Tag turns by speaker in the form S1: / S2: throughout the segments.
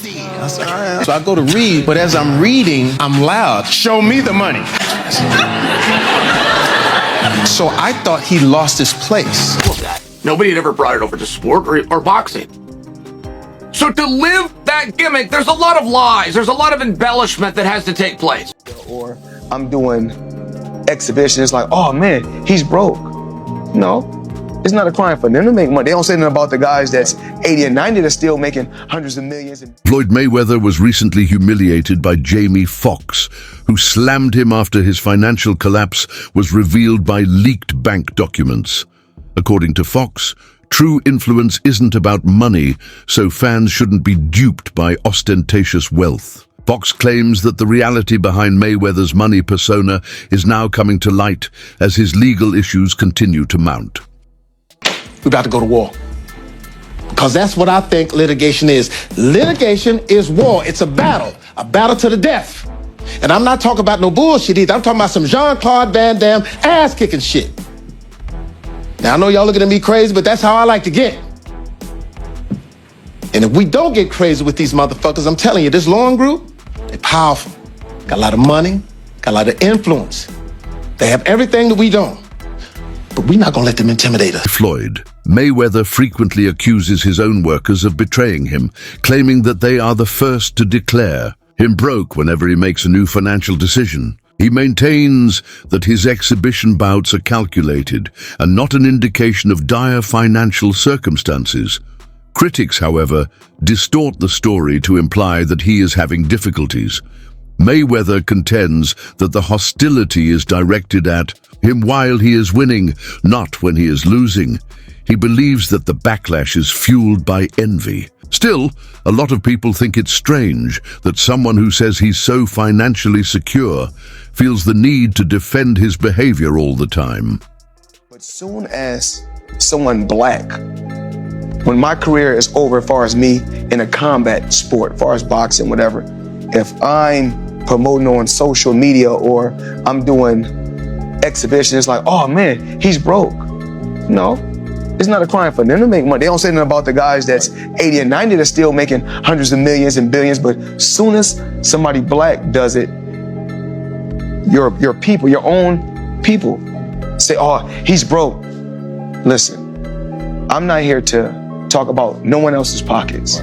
S1: see. I said, all right. So I go to read, but as I'm reading, I'm loud. Show me the money. So I thought he lost his place.
S2: Nobody had ever brought it over to sport or boxing. So to live that gimmick, there's a lot of lies. There's a lot of embellishment that has to take place.
S3: Or I'm doing exhibitions. It's like, oh man, he's broke. No, it's not a crime for them to make money. They don't say nothing about the guys that's 80 and 90 that's still making hundreds of millions.
S4: Floyd Mayweather was recently humiliated by Jamie Foxx, who slammed him after his financial collapse was revealed by leaked bank documents. According to Foxx, true influence isn't about money, so fans shouldn't be duped by ostentatious wealth. Foxx claims that the reality behind Mayweather's money persona is now coming to light as his legal issues continue to mount.
S1: We're about to go to war. Because that's what I think litigation is. Litigation is war. It's a battle to the death. And I'm not talking about no bullshit either. I'm talking about some Jean-Claude Van Damme ass-kicking shit. Now, I know y'all looking at me crazy, but that's how I like to get. And if we don't get crazy with these motherfuckers, I'm telling you, this Lauren group, they're powerful. Got a lot of money, got a lot of influence. They have everything that we don't. But we're not gonna let them intimidate us.
S4: Floyd. Mayweather frequently accuses his own workers of betraying him, claiming that they are the first to declare him broke whenever he makes a new financial decision. He maintains that his exhibition bouts are calculated and not an indication of dire financial circumstances. Critics, however, distort the story to imply that he is having difficulties. Mayweather contends that the hostility is directed at him while he is winning, not when he is losing. He believes that the backlash is fueled by envy. Still, a lot of people think it's strange that someone who says he's so financially secure feels the need to defend his behavior all the time.
S3: But soon as someone black, when my career is over as far as me in a combat sport, as far as boxing, whatever, if I'm promoting on social media or I'm doing exhibitions, it's like, oh man, he's broke. No, it's not a crime for them to make money. They don't say nothing about the guys that's 80 and 90 that's still making hundreds of millions and billions, but soon as somebody black does it, your people, your own people say, oh, he's broke. Listen, I'm not here to talk about no one else's pockets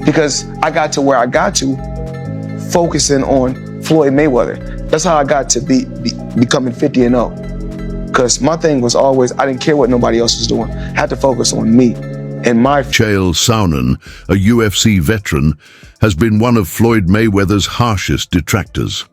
S3: because I got to where I got to focusing on Floyd Mayweather. That's how I got to becoming 50 and 0. Because my thing was always, I didn't care what nobody else was doing. I had to focus on me and my...
S4: Chael Sonnen, a UFC veteran, has been one of Floyd Mayweather's harshest detractors.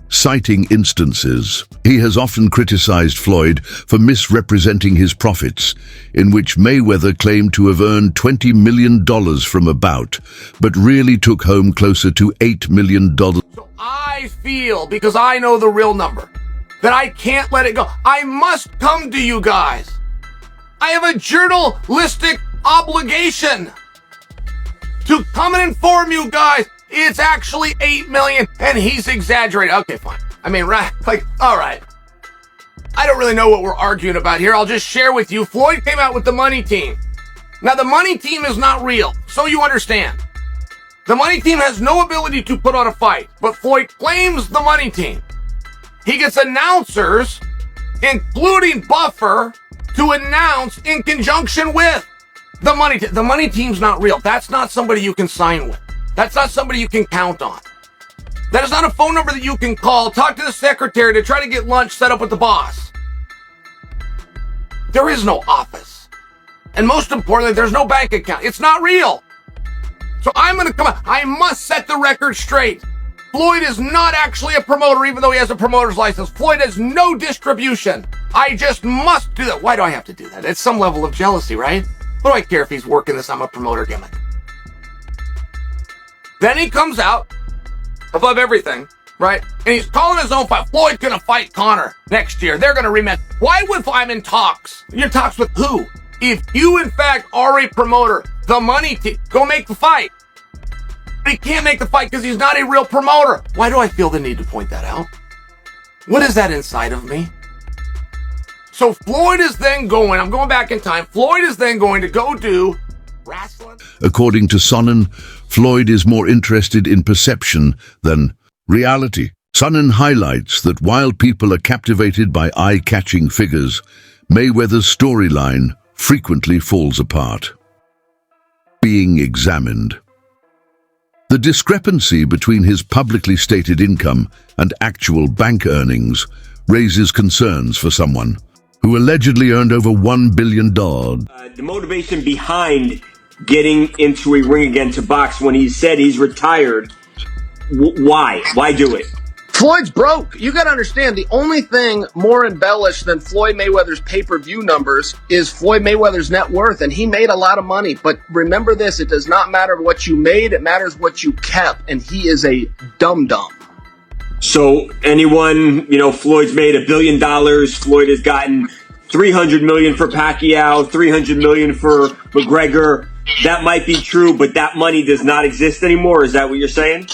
S4: Citing instances, he has often criticized Floyd for misrepresenting his profits, in which Mayweather claimed to have earned $20 million from a bout, but really took home closer to $8 million.
S2: So I feel, because I know the real number, that I can't let it go. I must come to you guys. I have a journalistic obligation to come and inform you guys. It's actually 8 million and he's exaggerating. Okay, fine. I mean, right, like, all right. I don't really know what we're arguing about here. I'll just share with you. Floyd came out with the money team. Now, the money team is not real, so you understand. The money team has no ability to put on a fight, but Floyd claims the money team. He gets announcers, including Buffer, to announce in conjunction with the money team. The money team's not real. That's not somebody you can sign with. That's not somebody you can count on. That is not a phone number that you can call, talk to the secretary to try to get lunch set up with the boss. There is no office. And most importantly, there's no bank account. It's not real. So I'm going to come out. I must set the record straight. Floyd is not actually a promoter, even though he has a promoter's license. Floyd has no distribution. I just must do that. Why do I have to do that? It's some level of jealousy, right? What do I care if he's working this I'm a promoter gimmick? Then he comes out above everything, right? And he's calling his own fight. Floyd's gonna fight Conor next year. They're gonna rematch. Why would I'm in talks? You're in talks with who? If you, in fact, are a promoter, the money team, go make the fight. But he can't make the fight because he's not a real promoter. Why do I feel the need to point that out? What is that inside of me? So Floyd is then going, I'm going back in time, Floyd is then going to go do wrestling.
S4: According to Sonnen, Floyd is more interested in perception than reality. Sonnen highlights that while people are captivated by eye-catching figures, Mayweather's storyline frequently falls apart. Being examined. The discrepancy between his publicly stated income and actual bank earnings raises concerns for someone who allegedly earned over $1 billion.
S5: The motivation behind getting into a ring again to box when he said he's retired, why? Why do it?
S2: Floyd's broke. You got to understand, the only thing more embellished than Floyd Mayweather's pay-per-view numbers is Floyd Mayweather's net worth, and he made a lot of money. But remember this, it does not matter what you made, it matters what you kept, and he is a dum-dum.
S5: So anyone, Floyd's made $1 billion. Floyd has gotten $300 million for Pacquiao, $300 million for McGregor. That might be true, but that money does not exist anymore. Is that what you're saying?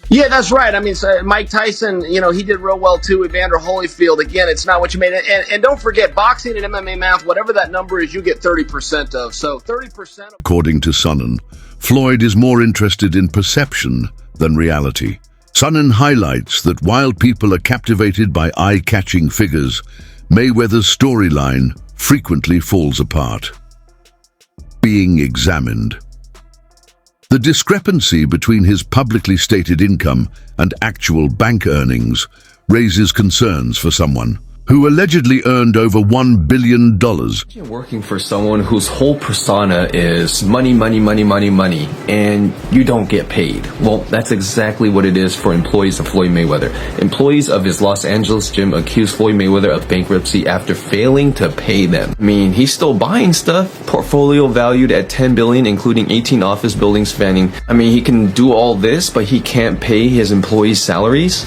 S2: Yeah, that's right. I mean, so Mike Tyson, he did real well too. Evander Holyfield, again, it's not what you made. And don't forget, boxing and MMA math, whatever that number is, you get 30% of. So 30%.
S4: According to Sonnen, Floyd is more interested in perception than reality. Sonnen highlights that while people are captivated by eye-catching figures, Mayweather's storyline frequently falls apart. Being examined. The discrepancy between his publicly stated income and actual bank earnings raises concerns for someone who allegedly earned over $1 billion.
S6: You're working for someone whose whole persona is money, money, money, money, money, and you don't get paid. Well, that's exactly what it is for employees of Floyd Mayweather. Employees of his Los Angeles gym accused Floyd Mayweather of bankruptcy after failing to pay them. I mean, he's still buying stuff. Portfolio valued at $10 billion, including 18 office buildings spanning. I mean, he can do all this, but he can't pay his employees' salaries.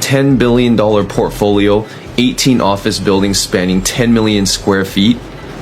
S6: $10 billion portfolio, 18 office buildings spanning 10 million square feet.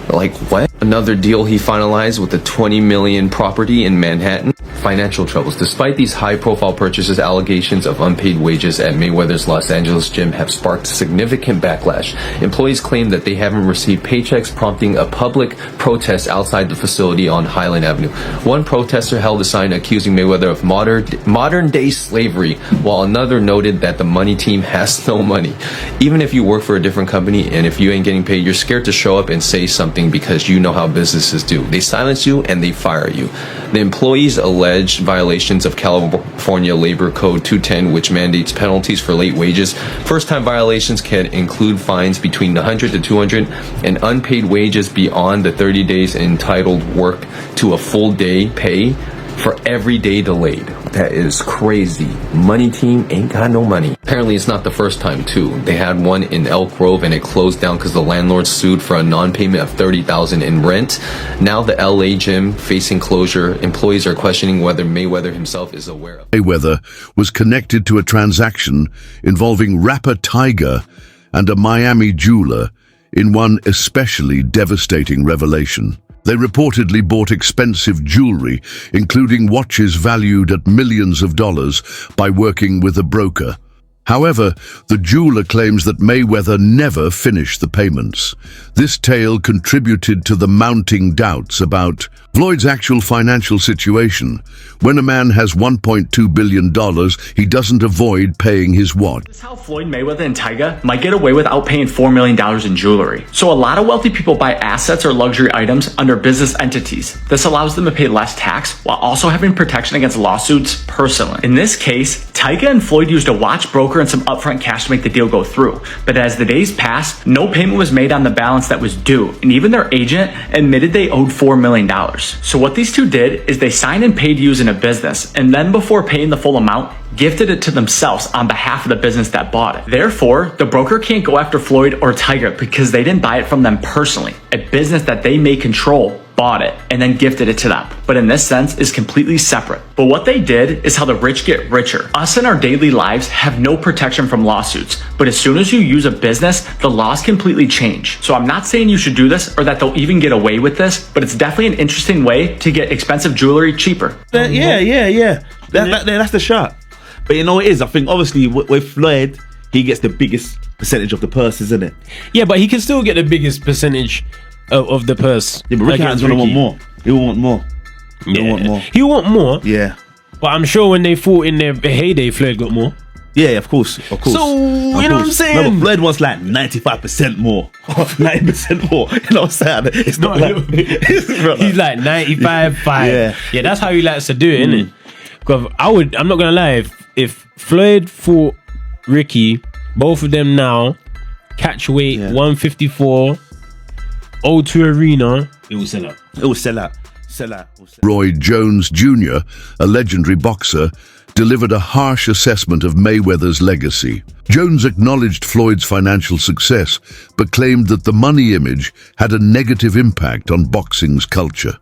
S6: Like what? Another deal he finalized with a 20 million property in Manhattan. Financial troubles. Despite these high-profile purchases, allegations of unpaid wages at Mayweather's Los Angeles gym have sparked significant backlash. Employees claim that they haven't received paychecks, prompting a public protest outside the facility on Highland Avenue. One protester held a sign accusing Mayweather of modern-day slavery, while another noted that the money team has no money. Even if you work for a different company and if you ain't getting paid, you're scared to show up and say something because you know how businesses do. They silence you and they fire you. The employees alleged violations of California Labor Code 210, which mandates penalties for late wages. First-time violations can include fines between $100 to $200 and unpaid wages beyond the 30 days entitled work to a full day pay for every day delayed. That is crazy. Money team ain't got no money. Apparently it's not the first time too. They had one in Elk Grove and it closed down because the landlord sued for a non-payment of $30,000 in rent. Now the LA gym facing closure. Employees are questioning whether Mayweather himself is aware of.
S4: Mayweather was connected to a transaction involving rapper Tyga and a Miami jeweler in one especially devastating revelation. They reportedly bought expensive jewelry, including watches valued at millions of dollars, by working with a broker. However, the jeweler claims that Mayweather never finished the payments. This tale contributed to the mounting doubts about Floyd's actual financial situation. When a man has $1.2 billion, he doesn't avoid paying his watch.
S7: This is how Floyd Mayweather and Tyga might get away without paying $4 million in jewelry. So a lot of wealthy people buy assets or luxury items under business entities. This allows them to pay less tax while also having protection against lawsuits personally. In this case, Tyga and Floyd used a watch broker and some upfront cash to make the deal go through. But as the days passed, no payment was made on the balance that was due, and even their agent admitted they owed $4 million. So what these two did is they signed and paid using a business, and then before paying the full amount, gifted it to themselves on behalf of the business that bought it. Therefore, the broker can't go after Floyd or Tyga because they didn't buy it from them personally. A business that they may control bought it and then gifted it to them, but in this sense is completely separate. But what they did is how the rich get richer. Us in our daily lives have no protection from lawsuits, but as soon as you use a business, the laws completely change. So I'm not saying you should do this or that they'll even get away with this, but it's definitely an interesting way to get expensive jewelry cheaper.
S8: Yeah. That's the shot. But you know what it is? I think obviously with Floyd, he gets the biggest percentage of the purse, isn't it?
S9: Yeah, but he can still get the biggest percentage of the purse.
S8: Yeah, but Ricky Hatton's gonna want more. He will want more. You want more.
S9: He want more.
S8: Yeah.
S9: But I'm sure when they fought in their heyday, Floyd got more.
S8: Yeah, of course.
S9: So, you know what I'm saying?
S8: No, but Floyd wants like 95% more. 90% more. You know what I'm saying? It's not like...
S9: He's like 95-5. Yeah, that's how he likes to do it, innit? Because I'm not going to lie, if Floyd fought Ricky, both of them now, catch weight, 154, O2 Arena, it will sell out.
S8: It will sell out.
S4: Roy Jones Jr., a legendary boxer, delivered a harsh assessment of Mayweather's legacy. Jones acknowledged Floyd's financial success, but claimed that the money image had a negative impact on boxing's culture.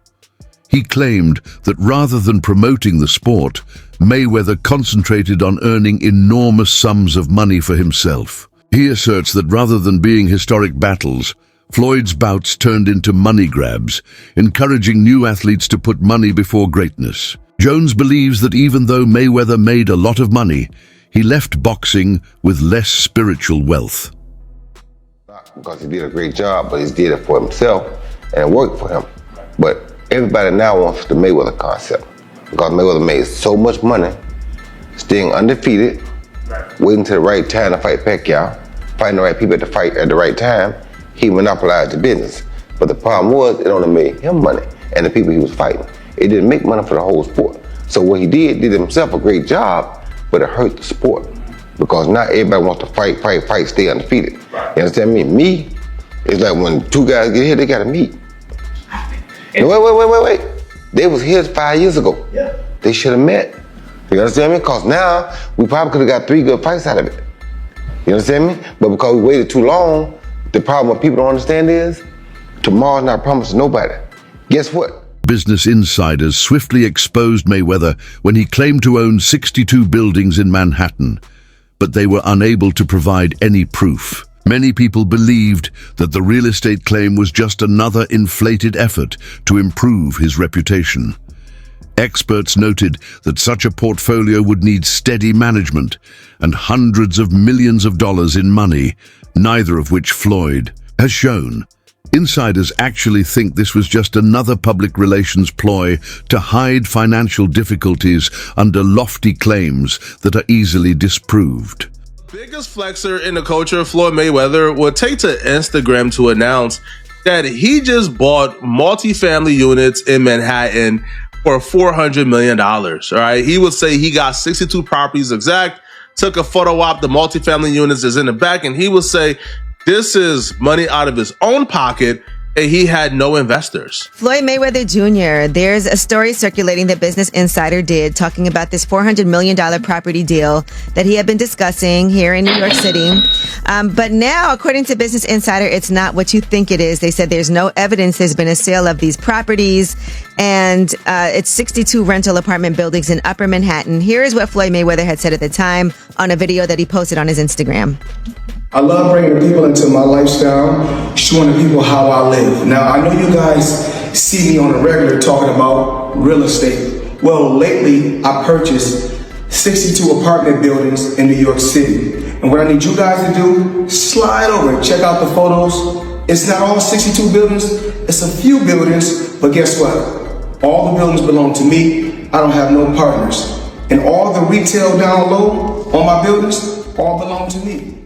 S4: He claimed that rather than promoting the sport, Mayweather concentrated on earning enormous sums of money for himself. He asserts that rather than being historic battles, Floyd's bouts turned into money grabs, encouraging new athletes to put money before greatness. Jones believes that even though Mayweather made a lot of money, he left boxing with less spiritual wealth.
S10: Not because he did a great job, but he did it for himself and it worked for him. But everybody now wants the Mayweather concept because Mayweather made so much money, staying undefeated, waiting till the right time to fight Pacquiao, finding the right people to fight at the right time. He monopolized the business. But the problem was, it only made him money and the people he was fighting. It didn't make money for the whole sport. So what he did himself a great job, but it hurt the sport. Because not everybody wants to fight, stay undefeated. You understand me? Me, it's like when two guys get hit, they gotta meet. No, wait. They was here 5 years ago. Yeah. They should have met. You understand me? Because now, we probably could have got 3 good fights out of it. You understand me? But because we waited too long, the problem what people don't understand is, tomorrow's not promised to nobody. Guess what?
S4: Business insiders swiftly exposed Mayweather when he claimed to own 62 buildings in Manhattan, but they were unable to provide any proof. Many people believed that the real estate claim was just another inflated effort to improve his reputation. Experts noted that such a portfolio would need steady management and hundreds of millions of dollars in money, neither of which Floyd has shown. Insiders actually think this was just another public relations ploy to hide financial difficulties under lofty claims that are easily disproved.
S11: Biggest flexer in the culture, Floyd Mayweather, would take to Instagram to announce that he just bought multifamily units in Manhattan for $400 million. All right, he would say he got 62 properties exact, took a photo op, the multifamily units is in the back, and he would say this is money out of his own pocket, and he had no investors.
S12: Floyd Mayweather Jr., there's a story circulating that Business Insider did talking about this $400 million property deal that he had been discussing here in New York City. But now, according to Business Insider, it's not what you think it is. They said there's no evidence there's been a sale of these properties, and it's 62 rental apartment buildings in Upper Manhattan. Here is what Floyd Mayweather had said at the time on a video that he posted on his Instagram.
S3: I love bringing people into my lifestyle, showing the people how I live. Now, I know you guys see me on a regular talking about real estate. Well, lately, I purchased 62 apartment buildings in New York City. And what I need you guys to do, slide over and check out the photos. It's not all 62 buildings, it's a few buildings, but guess what? All the buildings belong to me. I don't have no partners. And all the retail down low on my buildings all belong to me.